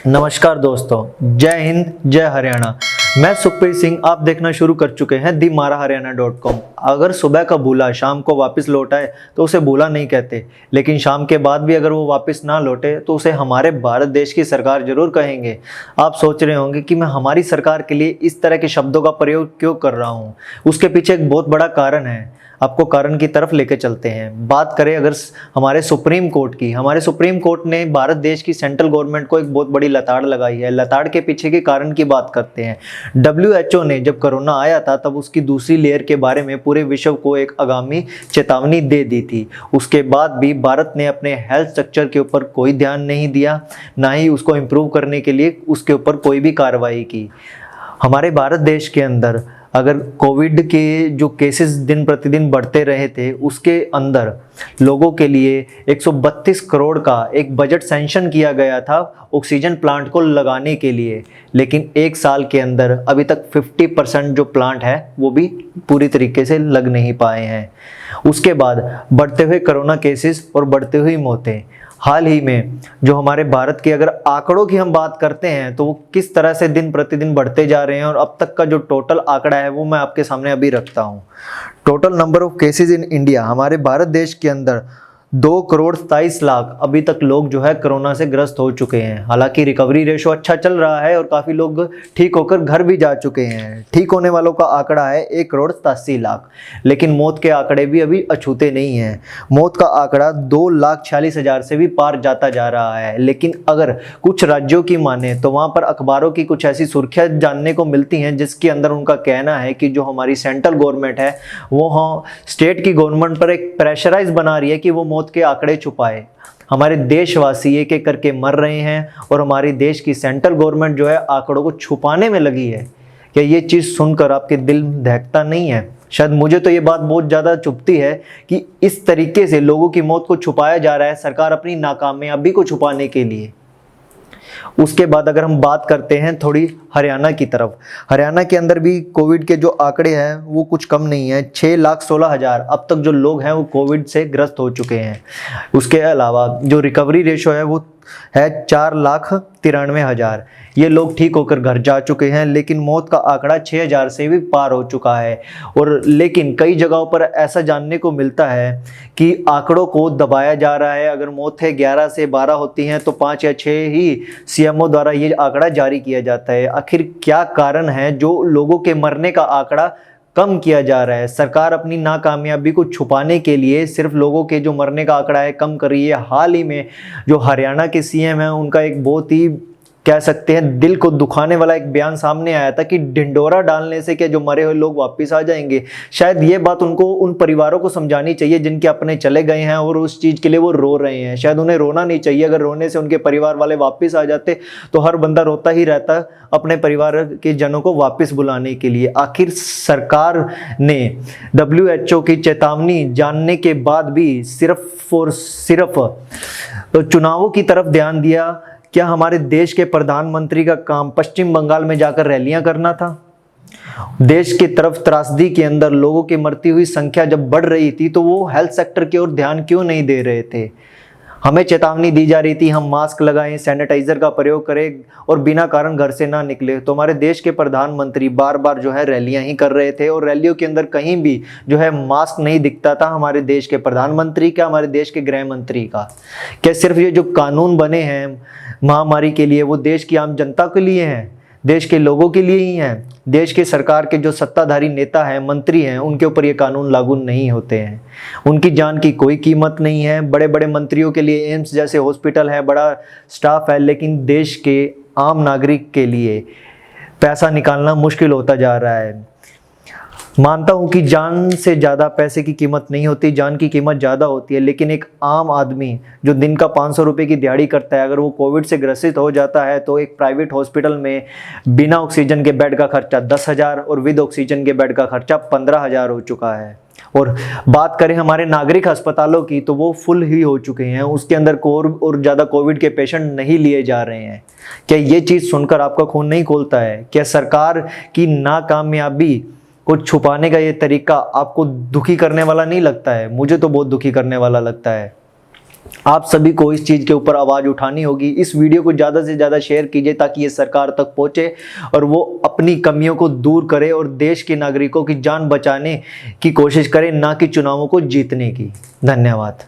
नमस्कार दोस्तों, जय हिंद, जय हरियाणा। मैं सुखप्रीत सिंह, आप देखना शुरू कर चुके हैं दी मारा हरियाणा.com। अगर सुबह का भूला शाम को वापस लौट आए तो उसे भूला नहीं कहते, लेकिन शाम के बाद भी अगर वो वापस ना लौटे तो उसे हमारे भारत देश की सरकार जरूर कहेंगे। आप सोच रहे होंगे कि मैं हमारी सरकार के लिए इस तरह के शब्दों का प्रयोग क्यों कर रहा हूँ। उसके पीछे एक बहुत बड़ा कारण है। आपको कारण की तरफ लेके चलते हैं। बात करें अगर हमारे सुप्रीम कोर्ट की, हमारे सुप्रीम कोर्ट ने भारत देश की सेंट्रल गवर्नमेंट को एक बहुत बड़ी लताड़ लगाई है। लताड़ के पीछे के कारण की बात करते हैं। WHO ने जब कोरोना आया था तब उसकी दूसरी लेयर के बारे में पूरे विश्व को एक आगामी चेतावनी दे दी थी। उसके बाद भी भारत ने अपने हेल्थ स्ट्रक्चर के ऊपर कोई ध्यान नहीं दिया, ना ही उसको इम्प्रूव करने के लिए उसके ऊपर कोई भी कार्रवाई की। हमारे भारत देश के अंदर अगर कोविड के जो केसेस दिन प्रतिदिन बढ़ते रहे थे, उसके अंदर लोगों के लिए 132 करोड़ का एक बजट सैंक्शन किया गया था ऑक्सीजन प्लांट को लगाने के लिए। लेकिन एक साल के अंदर अभी तक 50% जो प्लांट है वो भी पूरी तरीके से लग नहीं पाए हैं। उसके बाद बढ़ते हुए कोरोना केसेस और बढ़ती हुई मौतें। हाल ही में जो हमारे भारत के अगर आंकड़ों की हम बात करते हैं तो वो किस तरह से दिन प्रतिदिन बढ़ते जा रहे हैं, और अब तक का जो टोटल आंकड़ा है वो मैं आपके सामने अभी रखता हूँ। Total number of cases in India, हमारे भारत देश के अंदर 2,27,00,000 अभी तक लोग जो है कोरोना से ग्रस्त हो चुके हैं। हालांकि रिकवरी रेशो अच्छा चल रहा है और काफ़ी लोग ठीक होकर घर भी जा चुके हैं। ठीक होने वालों का आंकड़ा है 1,87,00,000, लेकिन मौत के आंकड़े भी अभी अछूते नहीं हैं। मौत का आंकड़ा 2,46,000 से भी पार जाता जा रहा है। लेकिन अगर कुछ राज्यों की माने तो वहाँ पर अखबारों की कुछ ऐसी सुर्खियाँ जानने को मिलती हैं जिसके अंदर उनका कहना है कि जो हमारी सेंट्रल गवर्नमेंट है वो स्टेट की गवर्नमेंट पर एक प्रेशराइज बना रही है कि वो मौत के आंकड़े छुपाए। हमारे देशवासी एक एक करके मर रहे हैं और हमारी देश की सेंट्रल गवर्नमेंट जो है आंकड़ों को छुपाने में लगी है। क्या ये चीज़ सुनकर आपके दिल दहकता नहीं है? शायद मुझे तो ये बात बहुत ज़्यादा चुभती है कि इस तरीके से लोगों की मौत को छुपाया जा रहा है, सरकार अपनी नाकामयाबी को छुपाने के लिए। उसके बाद अगर हम बात करते हैं थोड़ी हरियाणा की तरफ, हरियाणा के अंदर भी कोविड के जो आंकड़े हैं वो कुछ कम नहीं है। 6,16,000 अब तक जो लोग हैं वो कोविड से ग्रस्त हो चुके हैं। उसके अलावा जो रिकवरी रेशो है वो है 4,93,000। ये लोग ठीक होकर घर जा चुके हैं, लेकिन मौत का आंकड़ा 6,000 से भी पार हो चुका है। और लेकिन कई जगहों पर ऐसा जानने को मिलता है कि आंकड़ों को दबाया जा रहा है। अगर मौतें 11 से 12 होती हैं तो 5 या 6 ही CMO द्वारा ये आंकड़ा जारी किया जाता है। आखिर क्या कारण है जो लोगों के मरने का आंकड़ा कम किया जा रहा है? सरकार अपनी नाकामयाबी को छुपाने के लिए सिर्फ लोगों के जो मरने का आंकड़ा है कम कर रही है। हाल ही में जो हरियाणा के CM हैं उनका एक बहुत ही कह सकते हैं दिल को दुखाने वाला एक बयान सामने आया था कि ढिंडोरा डालने से क्या जो मरे हुए लोग वापस आ जाएंगे। शायद ये बात उनको उन परिवारों को समझानी चाहिए जिनके अपने चले गए हैं और उस चीज़ के लिए वो रो रहे हैं। शायद उन्हें रोना नहीं चाहिए। अगर रोने से उनके परिवार वाले वापस आ जाते तो हर बंदा रोता ही रहता अपने परिवार के जनों को वापस बुलाने के लिए। आखिर सरकार ने WHO की चेतावनी जानने के बाद भी सिर्फ और सिर्फ चुनावों की तरफ ध्यान दिया। क्या हमारे देश के प्रधानमंत्री का काम पश्चिम बंगाल में जाकर रैलियां करना था? देश की तरफ त्रासदी के अंदर लोगों की मरती हुई संख्या जब बढ़ रही थी तो वो हेल्थ सेक्टर की ओर ध्यान क्यों नहीं दे रहे थे? हमें चेतावनी दी जा रही थी हम मास्क लगाएं, सैनिटाइजर का प्रयोग करें और बिना कारण घर से ना निकले, तो हमारे देश के प्रधानमंत्री बार बार जो है रैलियां ही कर रहे थे। और रैलियों के अंदर कहीं भी जो है मास्क नहीं दिखता था हमारे देश के प्रधानमंत्री का, हमारे देश के गृह मंत्री का। क्या सिर्फ ये जो कानून बने हैं महामारी के लिए वो देश की आम जनता के लिए हैं, देश के लोगों के लिए ही हैं? देश के सरकार के जो सत्ताधारी नेता हैं, मंत्री हैं, उनके ऊपर ये कानून लागू नहीं होते हैं। उनकी जान की कोई कीमत नहीं है। बड़े बड़े मंत्रियों के लिए एम्स जैसे हॉस्पिटल है, बड़ा स्टाफ है, लेकिन देश के आम नागरिक के लिए पैसा निकालना मुश्किल होता जा रहा है। मानता हूँ कि जान से ज़्यादा पैसे की कीमत नहीं होती, जान की कीमत ज़्यादा होती है। लेकिन एक आम आदमी जो दिन का 500 रुपये की दिहाड़ी करता है, अगर वो कोविड से ग्रसित हो जाता है तो एक प्राइवेट हॉस्पिटल में बिना ऑक्सीजन के बेड का खर्चा 10,000 और विद ऑक्सीजन के बेड का खर्चा 15,000 हो चुका है। और बात करें हमारे नागरिक अस्पतालों की तो वो फुल ही हो चुके हैं। उसके अंदर और ज़्यादा कोविड के पेशेंट नहीं लिए जा रहे हैं। क्या ये चीज़ सुनकर आपका खून नहीं खौलता है? क्या सरकार की नाकामयाबी को छुपाने का ये तरीका आपको दुखी करने वाला नहीं लगता है? मुझे तो बहुत दुखी करने वाला लगता है। आप सभी को इस चीज़ के ऊपर आवाज़ उठानी होगी। इस वीडियो को ज़्यादा से ज़्यादा शेयर कीजिए ताकि ये सरकार तक पहुँचे और वो अपनी कमियों को दूर करे और देश के नागरिकों की जान बचाने की कोशिश करे, ना कि चुनावों को जीतने की। धन्यवाद।